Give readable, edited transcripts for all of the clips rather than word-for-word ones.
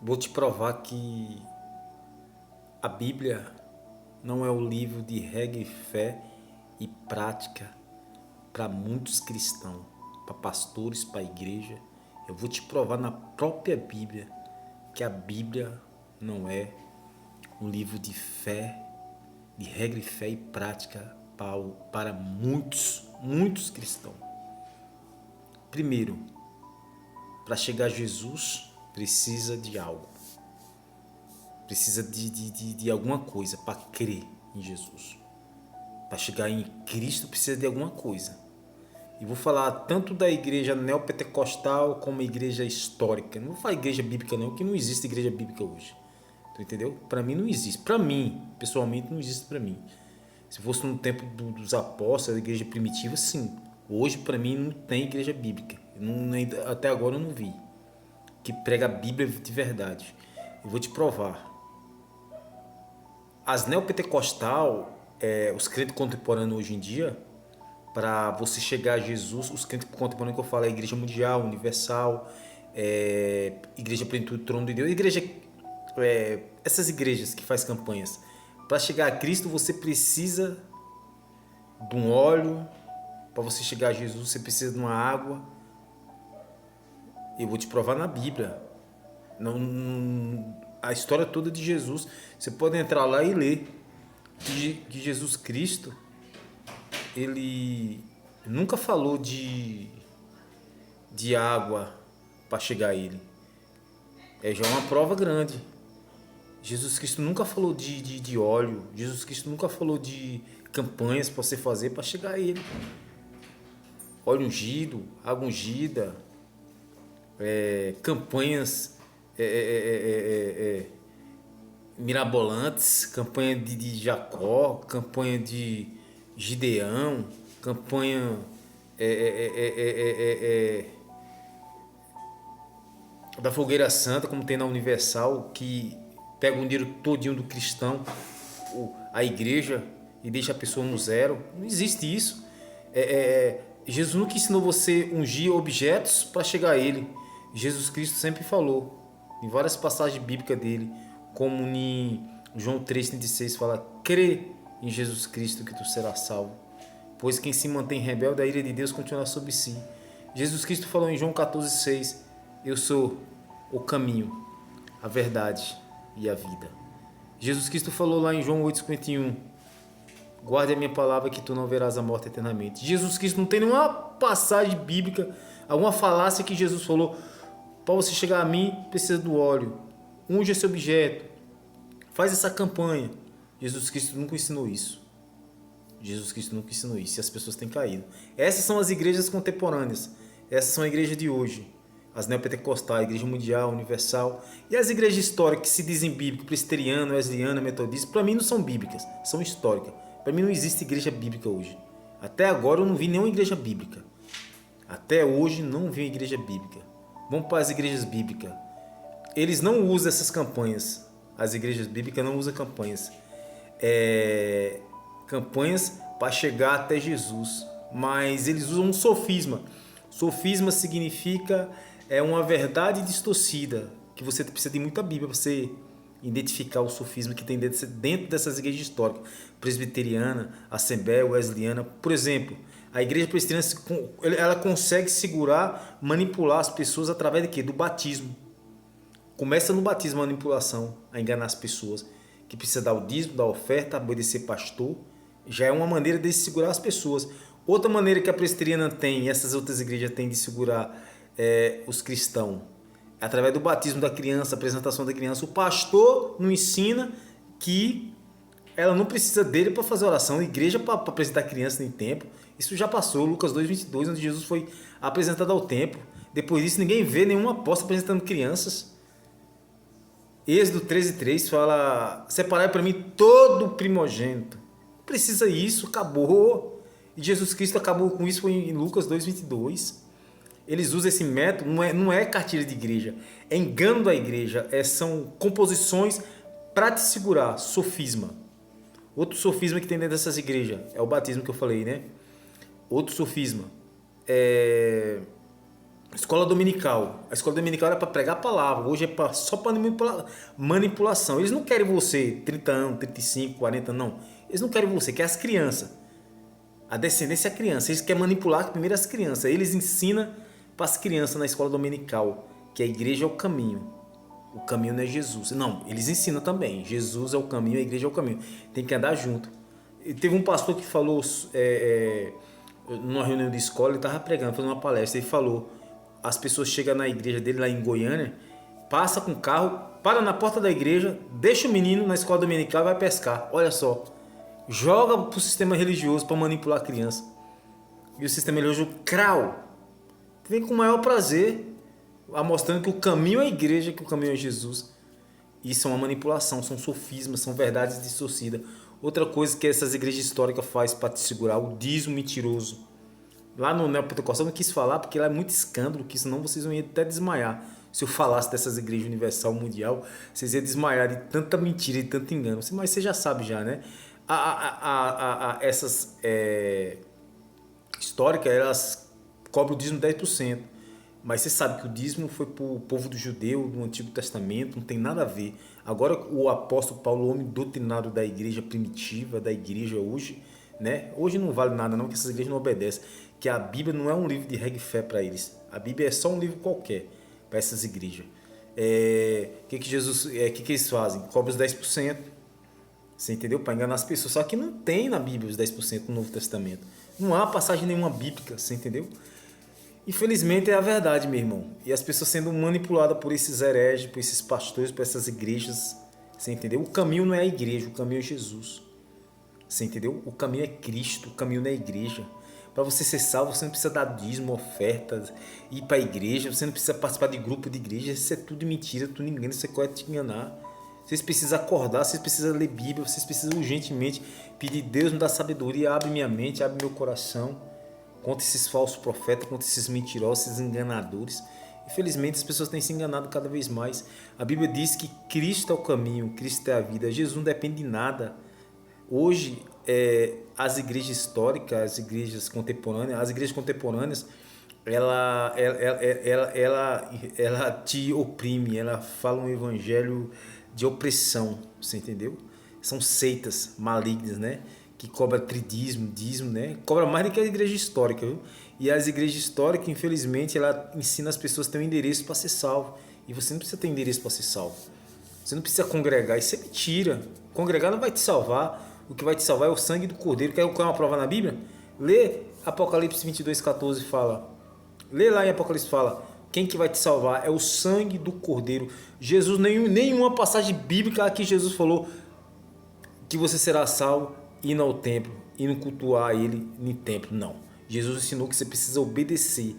Vou te provar que a Bíblia não é o livro de regra e fé e prática para muitos cristãos, para pastores, para a igreja. Eu vou te provar na própria Bíblia que a Bíblia não é um livro de fé, de regra e fé e prática para muitos cristãos. Primeiro, para chegar a Jesus, precisa de algo. Precisa de alguma coisa para crer em Jesus. Para chegar em Cristo, precisa de alguma coisa. E vou falar tanto da igreja neopentecostal como a igreja histórica. Não vou falar igreja bíblica não, porque não existe igreja bíblica hoje. Tu entendeu? Para mim não existe. Para mim, pessoalmente, não existe para mim. Se fosse no tempo dos apóstolos, da igreja primitiva, sim. Hoje, para mim, não tem igreja bíblica. Até agora eu não vi. Que prega a Bíblia de verdade. Eu vou te provar. As neopentecostal, os crentes contemporâneos hoje em dia, para você chegar a Jesus, os crentes contemporâneos que eu falo é a Igreja Mundial, Universal, Igreja Plenitude do Trono de Deus, essas igrejas que faz campanhas. Para chegar a Cristo, você precisa de um óleo. Para você chegar a Jesus, você precisa de uma água. Eu vou te provar na Bíblia. A história toda de Jesus, você pode entrar lá e ler que Jesus Cristo, ele nunca falou de água para chegar a ele. É já uma prova grande. Jesus Cristo nunca falou de óleo. Jesus Cristo nunca falou de campanhas para você fazer para chegar a ele. Óleo ungido, água ungida, campanhas mirabolantes, campanha de Jacó, campanha de Gideão, campanha da Fogueira Santa, como tem na Universal, que pega o dinheiro todinho do cristão, a igreja, e deixa a pessoa no zero. Não existe isso. Jesus nunca ensinou você ungir objetos para chegar a ele. Jesus Cristo sempre falou, em várias passagens bíblicas dele, como em João 3,36 fala: crê em Jesus Cristo que tu serás salvo, pois quem se mantém rebelde, a ira de Deus continuará sobre si. Jesus Cristo falou em João 14,6: eu sou o caminho, a verdade e a vida. Jesus Cristo falou lá em João 8,51: guarde a minha palavra que tu não verás a morte eternamente. Jesus Cristo não tem nenhuma passagem bíblica, alguma falácia que Jesus falou: para você chegar a mim, precisa do óleo. Unge esse objeto. Faz essa campanha. Jesus Cristo nunca ensinou isso. Jesus Cristo nunca ensinou isso. E as pessoas têm caído. Essas são as igrejas contemporâneas. Essas são a igreja de hoje. As neopentecostais, a Igreja Mundial, Universal. E as igrejas históricas que se dizem bíblicas, presbiteriana, wesleyana, metodista, para mim não são bíblicas, são históricas. Para mim não existe igreja bíblica hoje. Até agora eu não vi nenhuma igreja bíblica. Até hoje não vi uma igreja bíblica. Vamos para as igrejas bíblicas. Eles não usam essas campanhas. As igrejas bíblicas não usam campanhas. Campanhas para chegar até Jesus. Mas eles usam um sofisma. Sofisma significa uma verdade distorcida. Que você precisa de muita Bíblia para você identificar o sofisma que tem dentro dessas igrejas históricas. Presbiteriana, Assembleia, Wesleyana. Por exemplo, a igreja presbiteriana ela consegue segurar, manipular as pessoas através de quê? Do batismo. Começa no batismo a manipulação, a enganar as pessoas. Que precisa dar o dízimo, dar a oferta, obedecer pastor. Já é uma maneira de segurar as pessoas. Outra maneira que a presbiteriana tem, e essas outras igrejas têm de segurar os cristãos, é através do batismo da criança, apresentação da criança. O pastor não ensina que ela não precisa dele para fazer oração. A igreja para apresentar a criança em templo. Isso já passou, Lucas 2,22, onde Jesus foi apresentado ao templo. Depois disso, ninguém vê nenhum apóstolo apresentando crianças. Êxodo 13,3 fala: separai para mim todo primogênito. Não precisa isso, acabou. E Jesus Cristo acabou com isso, foi em Lucas 2,22. Eles usam esse método, não é cartilha de igreja, é engano da igreja, são composições para te segurar, sofisma. Outro sofisma que tem dentro dessas igrejas é o batismo que eu falei, né? Outro sofisma é Escola dominical. A escola dominical era para pregar a palavra. Hoje é só para manipulação. Eles não querem você 30 anos, 35, 40, não. Eles não querem você, quer as crianças. A descendência é a criança. Eles querem manipular primeiro as crianças. Eles ensinam para as crianças na escola dominical que a igreja é o caminho. O caminho não é Jesus. Não, eles ensinam também. Jesus é o caminho, a igreja é o caminho. Tem que andar junto. E teve um pastor que falou, numa reunião de escola, ele estava pregando, fazendo uma palestra. Ele falou: as pessoas chegam na igreja dele lá em Goiânia, passa com o carro, para na porta da igreja, deixa o menino na escola dominical e vai pescar. Olha só. Joga para o sistema religioso para manipular a criança. E o sistema religioso, crau, vem com o maior prazer, mostrando que o caminho é a igreja, que o caminho é Jesus. Isso é uma manipulação, são sofismas, são verdades distorcidas. Outra coisa que essas igrejas históricas fazem para te segurar, o dízimo mentiroso. Lá no Neopentecostal eu não quis falar porque lá é muito escândalo, que senão vocês iam até desmaiar. Se eu falasse dessas igrejas universal, mundial, vocês iam desmaiar de tanta mentira e tanto engano. Mas você já sabe já, né? Essas históricas, elas cobram o dízimo 10%. Mas você sabe que o dízimo foi para o povo do judeu, do Antigo Testamento, não tem nada a ver. Agora o apóstolo Paulo, o homem doutrinado da igreja primitiva, da igreja hoje, né? Hoje não vale nada não, que essas igrejas não obedecem. Que a Bíblia não é um livro de regra e fé para eles. A Bíblia é só um livro qualquer para essas igrejas. Que eles fazem? Cobram os 10%. Você entendeu? Para enganar as pessoas. Só que não tem na Bíblia os 10% no Novo Testamento. Não há passagem nenhuma bíblica, você entendeu? Infelizmente é a verdade, meu irmão. E as pessoas sendo manipuladas por esses hereges, por esses pastores, por essas igrejas. Você entendeu? O caminho não é a igreja, o caminho é Jesus. Você entendeu? O caminho é Cristo, o caminho não é a igreja. Para você ser salvo, você não precisa dar dízimo, ofertas, ir para a igreja, você não precisa participar de grupo de igreja. Isso é tudo mentira, tudo engano, isso é te enganar. Vocês precisam acordar, vocês precisam ler Bíblia, vocês precisam urgentemente pedir: Deus me dá sabedoria, abre minha mente, abre meu coração. Contra esses falsos profetas, contra esses mentirosos, esses enganadores. Infelizmente as pessoas têm se enganado cada vez mais. A Bíblia diz que Cristo é o caminho, Cristo é a vida. Jesus não depende de nada. Hoje, as igrejas históricas, as igrejas contemporâneas, ela te oprime, ela fala um evangelho de opressão, você entendeu? São seitas malignas, né? Que cobra tridízimo, dízimo, né? Cobra mais do que a igreja histórica, viu? E as igrejas históricas, infelizmente, ela ensina as pessoas a ter um endereço para ser salvo. E você não precisa ter endereço para ser salvo. Você não precisa congregar, isso é mentira. Congregar não vai te salvar. O que vai te salvar é o sangue do Cordeiro. Quer uma prova na Bíblia? Lê Apocalipse 22:14, fala. Lê lá em Apocalipse, fala. Quem que vai te salvar é o sangue do Cordeiro. Jesus, nenhuma passagem bíblica que Jesus falou que você será salvo indo ao templo, indo cultuar ele no templo. Não. Jesus ensinou que você precisa obedecer,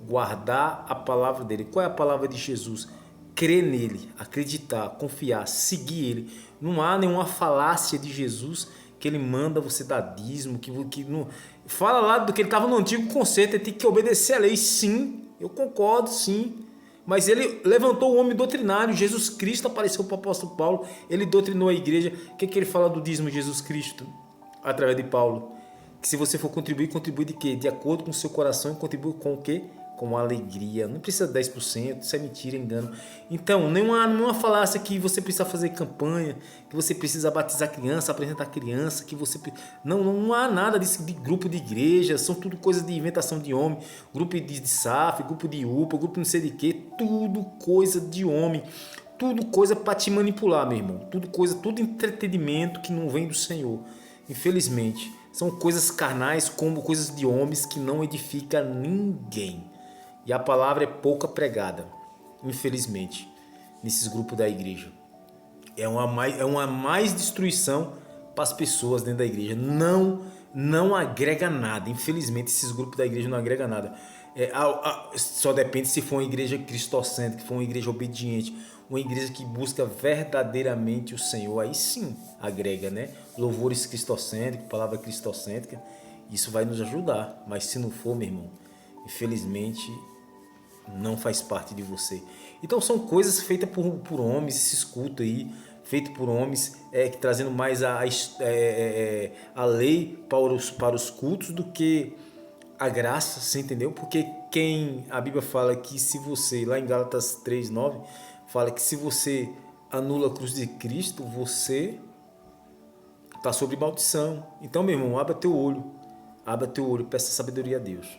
guardar a palavra dele. Qual é a palavra de Jesus? Crer nele, acreditar, confiar, seguir ele. Não há nenhuma falácia de Jesus que ele manda você dar dízimo, que não... Fala lá do que ele estava no antigo conceito, ele tem que obedecer a lei. Sim, eu concordo, sim. Mas ele levantou o homem doutrinário. Jesus Cristo apareceu para o apóstolo Paulo, ele doutrinou a igreja. O que ele fala do dízimo de Jesus Cristo? Através de Paulo, que se você for contribuir, contribui de quê? De acordo com o seu coração, e contribui com o quê? Com alegria. Não precisa de 10%, isso é mentira, engano. Então, nenhuma falácia que você precisa fazer campanha, que você precisa batizar criança, apresentar criança, que você... Não há nada disso de grupo de igreja, são tudo coisas de inventação de homem, grupo de SAF, grupo de UPA, grupo não sei de quê, tudo coisa de homem. Tudo coisa para te manipular, meu irmão. Tudo entretenimento que não vem do Senhor. Infelizmente, são coisas carnais, como coisas de homens que não edificam ninguém. E a palavra é pouca pregada, infelizmente, nesses grupos da igreja. É uma mais destruição para as pessoas dentro da igreja. Não agrega nada. Infelizmente, esses grupos da igreja não agregam nada. Só depende se for uma igreja cristocêntrica, se for uma igreja obediente, uma igreja que busca verdadeiramente o Senhor. Aí sim agrega, né? Louvores cristocêntricos, palavra cristocêntrica. Isso vai nos ajudar. Mas se não for, meu irmão, infelizmente não faz parte de você. Então são coisas feitas por homens, esses cultos aí, feito por homens, que trazendo mais a lei para os cultos do que a graça, você entendeu? Porque a Bíblia fala que se você, lá em Gálatas 3:9, fala que se você anula a cruz de Cristo, você está sob maldição. Então, meu irmão, abra teu olho, peça sabedoria a Deus.